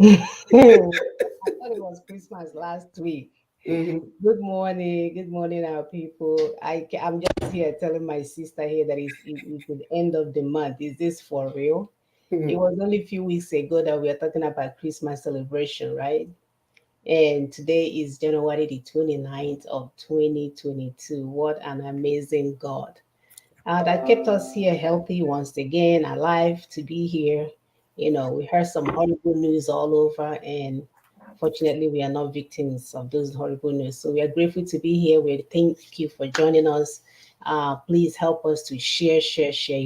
I thought it was Christmas last week. Mhm. Good morning, our people. I'm just here telling my sister here that it's the end of the month. Is this for real? It Mhm. was only a few weeks ago that we were talking about Christmas celebration, right? And today is January the 29th of 2022. What an amazing God. That kept us here healthy once again, alive to be here. We heard some horrible news all over, and fortunately, we are not victims of those horrible news. So we are grateful to be here. We thank you for joining us. Please help us to share, share, share.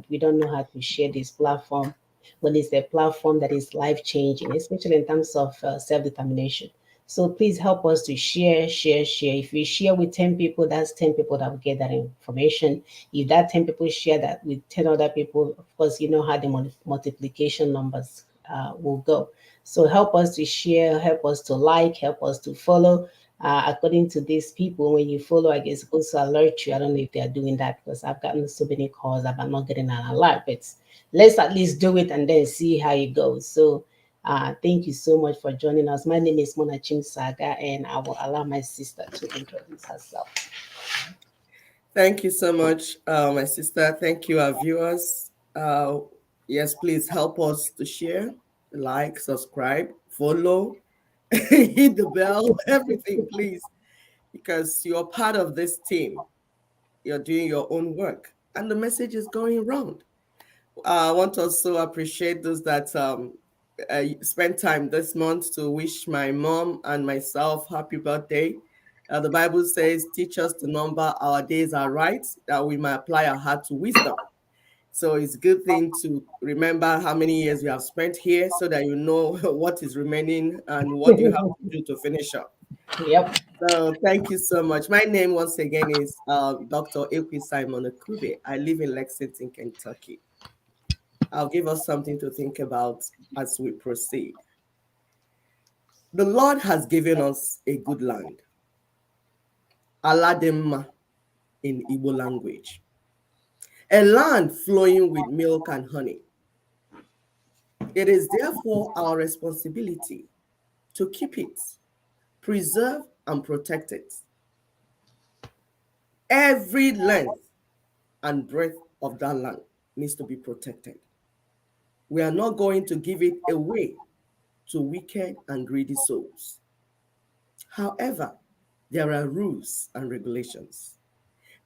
We don't know how to share this platform when it's a platform that is life changing, especially in terms of self determination. So please help us to share, share, share. If we share with 10 people, that's 10 people that will get that information. If that 10 people share that with 10 other people, of course, you know how the multiplication numbers will go. So help us to share, help us to like, help us to follow. According to these people, when you follow, I guess it goes to alert you. I don't know if they are doing that because I've gotten so many calls about not getting an alert. But let's at least do it and then see how it goes. So thank you so much for joining us. My name is Mona Chimsaga, and I will allow my sister to introduce herself. Thank you so much, my sister. Thank you, our viewers. Yes, please help us to share, like, subscribe, follow, hit the bell, everything, please, because you're part of this team. You're doing your own work, and the message is going round. I want to also appreciate those that spent time this month to wish my mom and myself happy birthday. The Bible says, teach us to number our days are right, that we might apply our heart to wisdom. So it's a good thing to remember how many years you have spent here so that you know what is remaining and what you have to do to finish up. Yep. So thank you so much. My name once again is Dr. Ekwi Simon Akube. I live in Lexington, Kentucky. I'll give us something to think about as we proceed. The Lord has given us a good land, Alademma in Igbo language, a land flowing with milk and honey. It is therefore our responsibility to keep it, preserve and protect it. Every length and breadth of that land needs to be protected. We are not going to give it away to wicked and greedy souls. However, there are rules and regulations,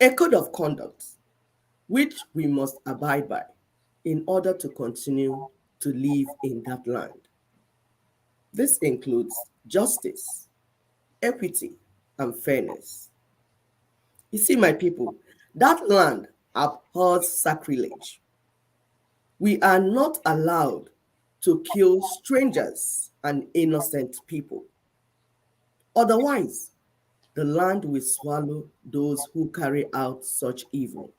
a code of conduct which we must abide by in order to continue to live in that land. This includes justice, equity, and fairness. You see, my people, that land abhors sacrilege. We are not allowed to kill strangers and innocent people. Otherwise, the land will swallow those who carry out such evil.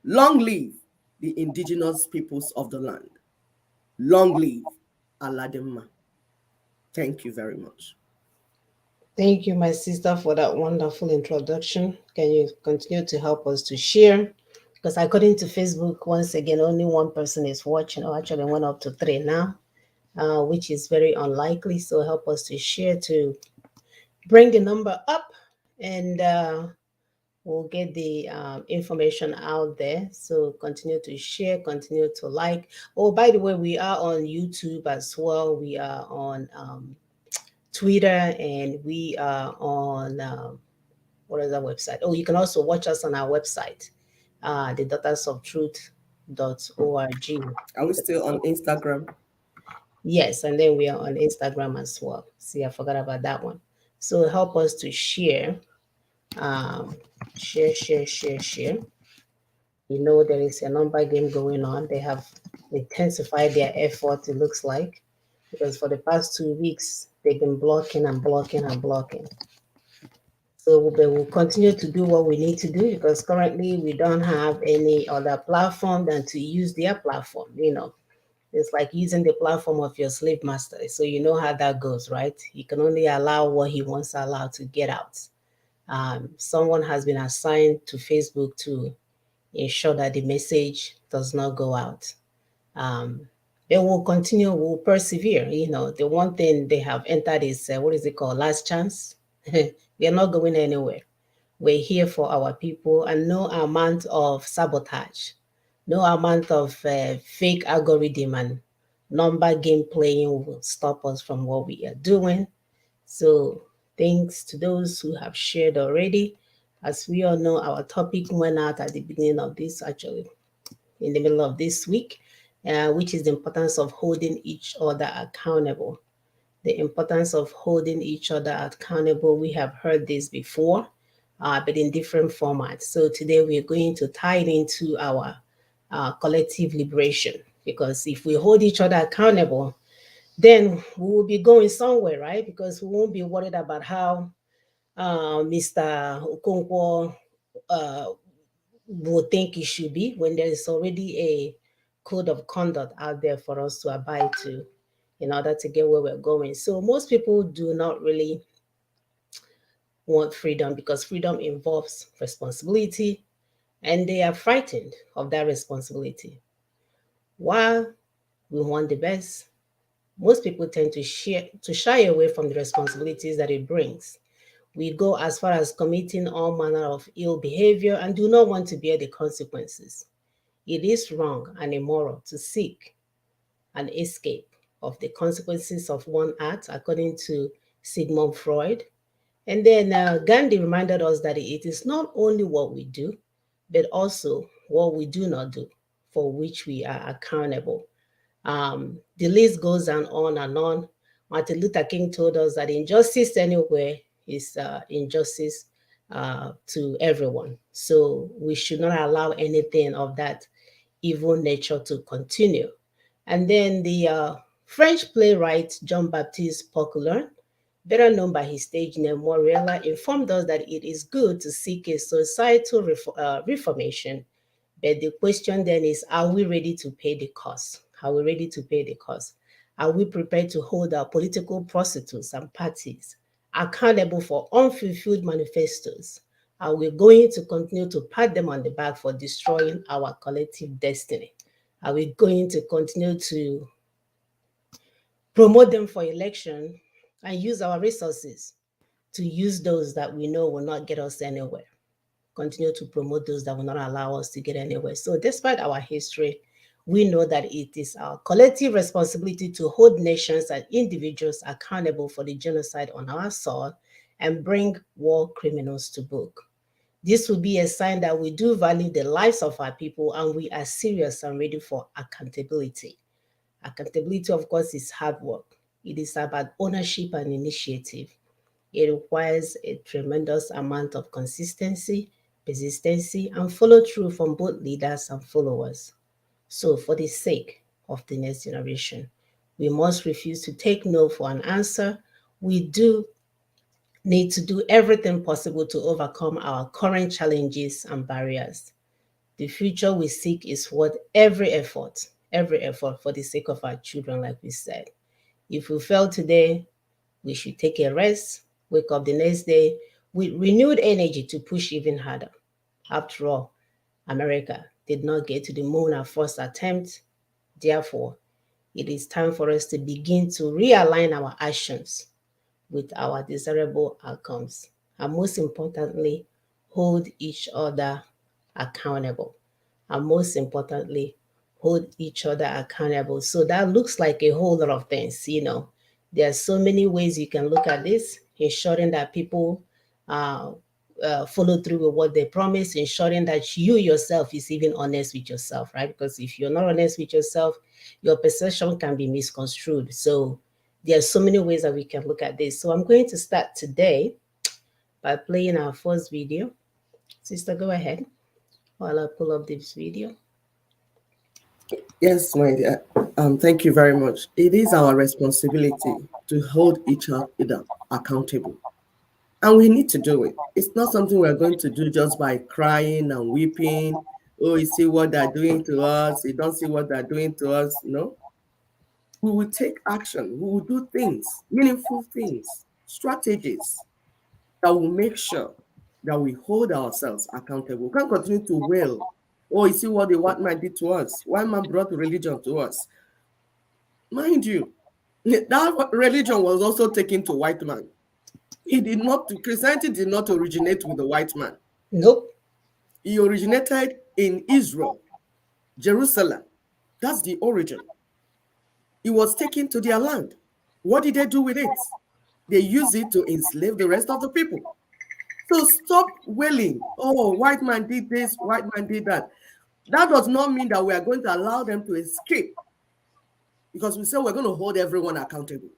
Long live the indigenous peoples of the land. Long live Aladema. Thank you very much. Thank you, my sister, for that wonderful introduction. Can you continue to help us to share? Because according to Facebook, once again, only one person is watching, or actually went up to three now, which is very unlikely. So help us to share to bring the number up, and we'll get the information out there. So continue to share, continue to like. Oh, by the way, we are on YouTube as well. We are on Twitter, and we are on what is our website? Oh, you can also watch us on our website, the daughtersofTruth.org. Are we still on Instagram? Yes, and then we are on Instagram as well. See, I forgot about that one. So help us to share, um, share, share, share, share. There is a number game going on. They have intensified their effort, it looks like, because for the past 2 weeks, they've been blocking and blocking and blocking. So we will continue to do what we need to do because currently we don't have any other platform than to use their platform. It's like using the platform of your slave master. So you know how that goes, right? He can only allow what he wants to allow to get out. Someone has been assigned to Facebook to ensure that the message does not go out. Um, They will continue, will persevere. You know, the one thing they have entered is what is it called? Last chance. We are not going anywhere. We're here for our people, and no amount of sabotage, no amount of fake algorithm and number game playing will stop us from what we are doing. So, thanks to those who have shared already. As we all know, our topic went out at the beginning of this, actually, in the middle of this week, which is the importance of holding each other accountable. The importance of holding each other accountable. We have heard this before, but in different formats. So today we're going to tie it into our collective liberation, because if we hold each other accountable, then we will be going somewhere, right? Because we won't be worried about how Mr. Okonkwo uh, would think it should be, when there is already a code of conduct out there for us to abide to in order to get where we're going. So most people do not really want freedom, because freedom involves responsibility, and they are frightened of that responsibility. While we want the best, most people tend to shy away from the responsibilities that it brings. We go as far as committing all manner of ill behavior and do not want to bear the consequences. It is wrong and immoral to seek an escape of the consequences of one act, according to Sigmund Freud. And then Gandhi reminded us that it is not only what we do, but also what we do not do, for which we are accountable. The list goes on and on. Martin Luther King told us that injustice anywhere is injustice to everyone. So we should not allow anything of that evil nature to continue. And then the French playwright Jean Baptiste Poquelin, better known by his stage name Moriela, informed us that it is good to seek a societal reformation. But the question then is, are we ready to pay the cost? Are we ready to pay the cost? Are we prepared to hold our political prostitutes and parties accountable for unfulfilled manifestos? Are we going to continue to pat them on the back for destroying our collective destiny? Are we going to continue to promote them for election and use our resources to use those that we know will not get us anywhere? Continue to promote those that will not allow us to get anywhere. So, despite our history, we know that it is our collective responsibility to hold nations and individuals accountable for the genocide on our soil and bring war criminals to book. This will be a sign that we do value the lives of our people and we are serious and ready for accountability. Accountability, of course, is hard work. It is about ownership and initiative. It requires a tremendous amount of consistency, persistency, and follow through from both leaders and followers. So, for the sake of the next generation, we must refuse to take no for an answer. We do need to do everything possible to overcome our current challenges and barriers. The future we seek is worth every effort for the sake of our children, like we said. If we fail today, we should take a rest, wake up the next day with renewed energy to push even harder. After all, America did not get to the moon at first attempt. Therefore, it is time for us to begin to realign our actions with our desirable outcomes. And most importantly, hold each other accountable. And most importantly, hold each other accountable. So that looks like a whole lot of things. There are so many ways you can look at this, ensuring that people uh, follow through with what they promise, ensuring that you yourself is even honest with yourself, right? Because if you're not honest with yourself, your perception can be misconstrued. So there are so many ways that we can look at this. So I'm going to start today by playing our first video. Sister, go ahead while I pull up this video. Yes, my dear. Thank you very much. It is our responsibility to hold each other accountable. And we need to do it. It's not something we're going to do just by crying and weeping. Oh, you see what they're doing to us. You don't see what they're doing to us. No, we will take action. We will do things, meaningful things, strategies that will make sure that we hold ourselves accountable. We can't continue to wail. Oh, you see what the white man did to us. White man brought religion to us. Mind you, that religion was also taken to white man. Christianity did not originate with the white man. Nope. It originated in Israel, Jerusalem. That's the origin. It was taken to their land. What did they do with it? They used it to enslave the rest of the people. So stop wailing. Oh, white man did this, white man did that. That does not mean that we are going to allow them to escape, because we say we're going to hold everyone accountable.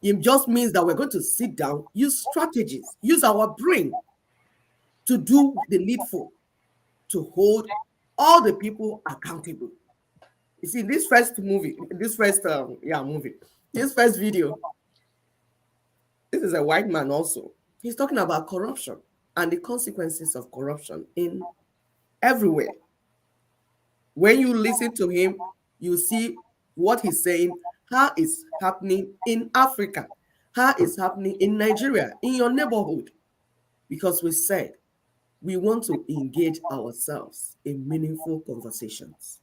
It just means that we're going to sit down, use strategies, use our brain to do the needful, to hold all the people accountable. You see, this first video, this first video, this is a white man also. He's talking about corruption and the consequences of corruption in everywhere. When you listen to him, you see what he's saying, how it's happening in Africa, how it's happening in Nigeria, in your neighborhood. Because we said we want to engage ourselves in meaningful conversations.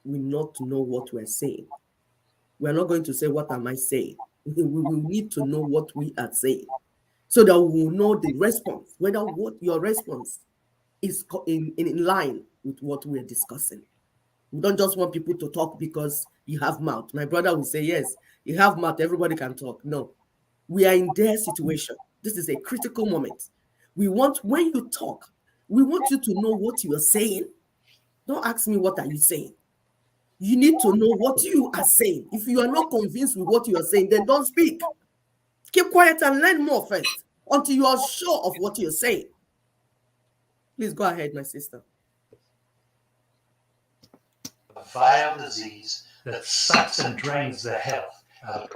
We not to know what we're saying. We're not going to say, what am I saying? We will need to know what we are saying, so that we will know the response, whether what your response is in line with what we're discussing. We don't just want people to talk because you have mouth. My brother will say, yes, you have mouth, everybody can talk. No, we are in their situation. This is a critical moment. We want, when you talk, we want you to know what you are saying. Don't ask me, what are you saying? You need to know what you are saying. If you are not convinced with what you are saying, then don't speak. Keep quiet and learn more first until you are sure of what you're saying. Please go ahead, my sister. A vile disease that sucks and drains the health out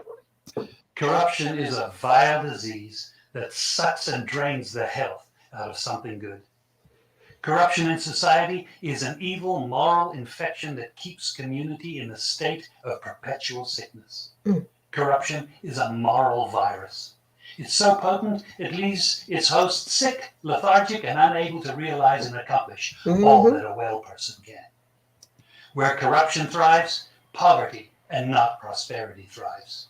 of. Corruption is a vile disease that sucks and drains the health out of something good. Corruption in society is an evil moral infection that keeps community in a state of perpetual sickness. Corruption is a moral virus. It's so potent it leaves its host sick, lethargic, and unable to realize and accomplish all that a well person can. Where corruption thrives, poverty and not prosperity thrives.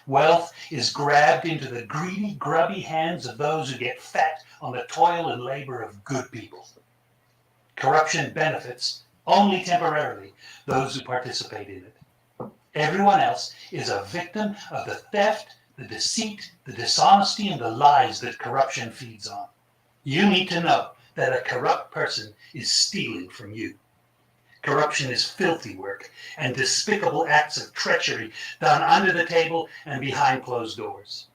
Wealth is grabbed into the greedy, grubby hands of those who get fat on the toil and labor of good people. Corruption benefits, only temporarily, those who participate in it. Everyone else is a victim of the theft, the deceit, the dishonesty, and the lies that corruption feeds on. You need to know that a corrupt person is stealing from you. Corruption is filthy work and despicable acts of treachery done under the table and behind closed doors.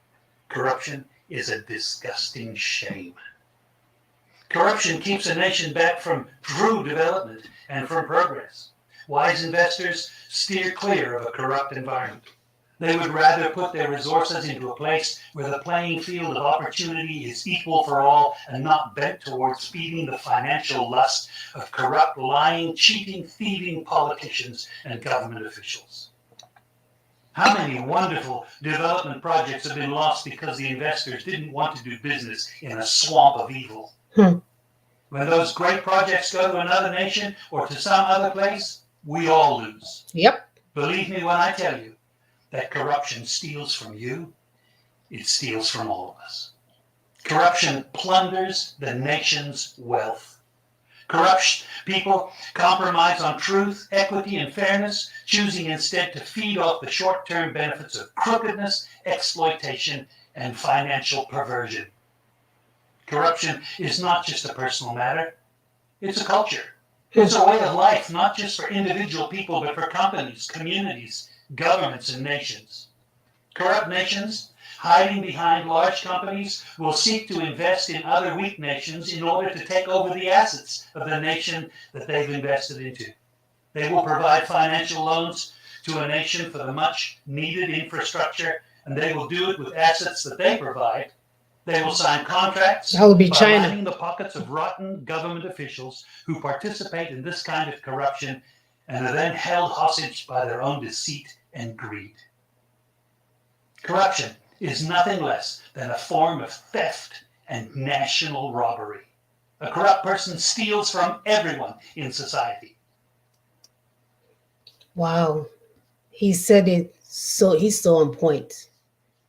Corruption is a disgusting shame. Corruption keeps a nation back from true development and from progress. Wise investors steer clear of a corrupt environment. They would rather put their resources into a place where the playing field of opportunity is equal for all and not bent towards feeding the financial lust of corrupt, lying, cheating, thieving politicians and government officials. How many wonderful development projects have been lost because the investors didn't want to do business in a swamp of evil? When those great projects go to another nation or to some other place, we all lose. Yep. Believe me when I tell you that corruption steals from you, it steals from all of us. Corruption plunders the nation's wealth. Corrupt people compromise on truth, equity, and fairness, choosing instead to feed off the short-term benefits of crookedness, exploitation, and financial perversion. Corruption is not just a personal matter, it's a culture. It's a way of life, not just for individual people, but for companies, communities, governments, and nations. Corrupt nations, hiding behind large companies, will seek to invest in other weak nations in order to take over the assets of the nation that they've invested into. They will provide financial loans to a nation for the much needed infrastructure, and they will do it with assets that they provide. They will sign contracts That would be by China. lining the pockets of rotten government officials who participate in this kind of corruption and are then held hostage by their own deceit and greed. Corruption is nothing less than a form of theft and national robbery. A corrupt person steals from everyone in society. Wow. He said it so, he's so on point.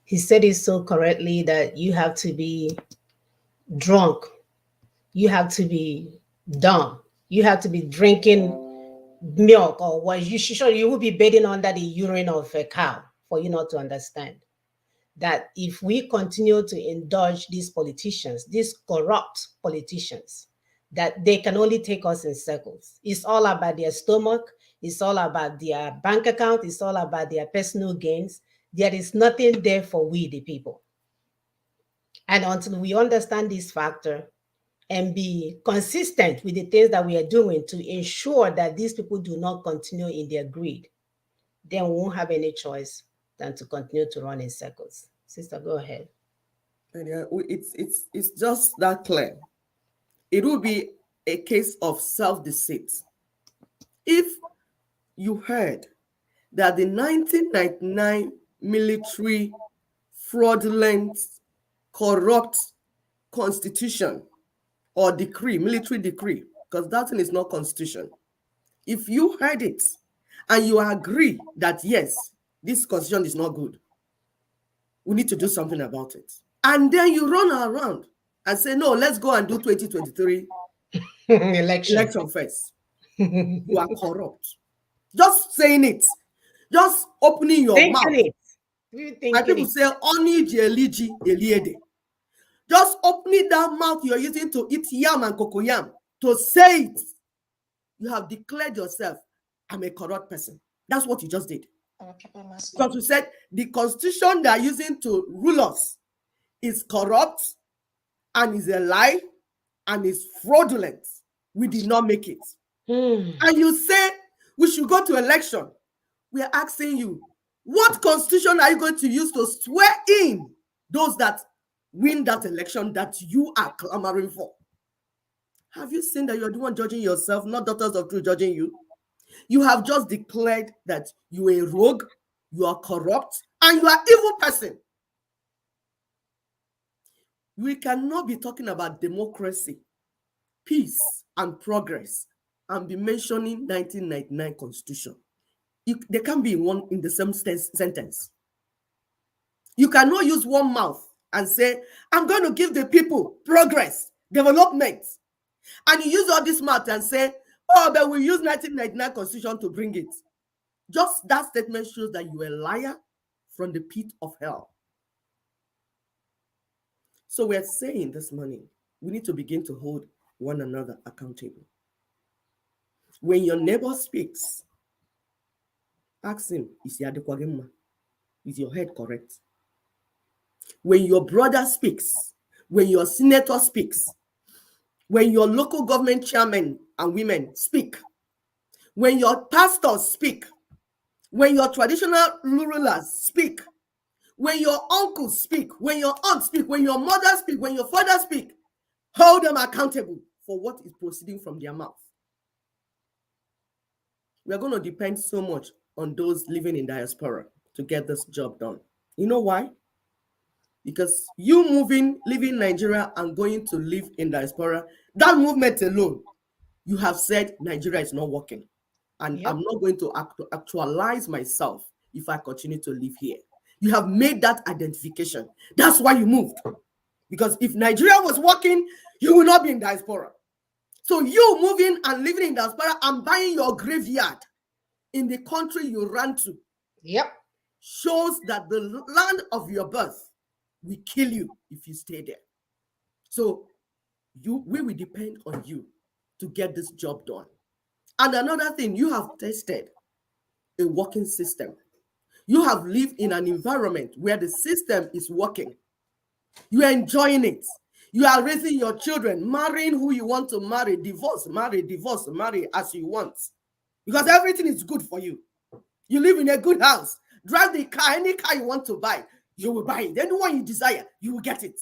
He said it so correctly that you have to be drunk, you have to be dumb, you have to be drinking milk, or what you should, sure you will be bathing under the urine of a cow for you not to understand that if we continue to indulge these politicians, these corrupt politicians, that they can only take us in circles. It's all about their stomach, it's all about their bank account, it's all about their personal gains. There is nothing there for we, the people. And until we understand this factor and be consistent with the things that we are doing to ensure that these people do not continue in their greed, then we won't have any choice than to continue to run in circles. Sister, go ahead. And yeah, it's just that clear. It will be a case of self-deceit. If you heard that the 1999 military fraudulent, corrupt constitution or decree, military decree, because that thing is not constitution. If you heard it and you agree that yes, this constitution is not good, we need to do something about it. And then you run around and say, no, let's go and do 2023 election first. You are corrupt. Just saying it, just opening your mouth. And people say, Oni jeliji eliede. Just opening that mouth you're using to eat yam and cocoyam, to say it, you have declared yourself, I'm a corrupt person. That's what you just did. Because you said the constitution they are using to rule us is corrupt and is a lie and is fraudulent. We did not make it. And you say we should go to election. We are asking you, what constitution are you going to use to swear in those that win that election that you are clamoring for? Have you seen that you're the one judging yourself, not Daughters of Truth judging you? You have just declared that you are a rogue, you are corrupt, and you are an evil person. We cannot be talking about democracy, peace, and progress and be mentioning 1999 Constitution. They can't be in the same sentence. You cannot use one mouth and say, I'm going to give the people progress, development. And you use all this mouth and say, oh, but we use 1999 Constitution to bring it. Just that statement shows that you are a liar from the pit of hell. So we're saying this morning, we need to begin to hold one another accountable. When your neighbor speaks, ask him, is your head correct? When your brother speaks, when your senator speaks, when your local government chairmen and women speak, when your pastors speak, when your traditional rulers speak, when your uncles speak, when your aunt speak, when your mother speak, when your father speak, hold them accountable for what is proceeding from their mouth. We are going to depend so much on those living in diaspora to get this job done. You know why? Because you leaving Nigeria and going to live in diaspora, that movement alone, you have said Nigeria is not working. And I'm not going to actualize myself if I continue to live here. You have made that identification. That's why you moved. Because if Nigeria was working, you will not be in diaspora. So you moving and living in diaspora and buying your graveyard in the country you ran to, shows that the land of your birth will kill you if you stay there. So we will depend on you to get this job done. And another thing, you have tested a working system. You have lived in an environment where the system is working. You are enjoying it. You are raising your children, marrying who you want to marry, divorce, marry as you want. Because everything is good for you. You live in a good house. Drive the car, any car you want to buy, you will buy it. Anyone you desire, you will get it.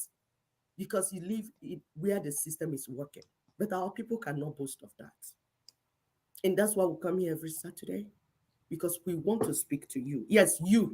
Because you live where the system is working. But our people cannot boast of that. And that's why we come here every Saturday. Because we want to speak to you. Yes, you.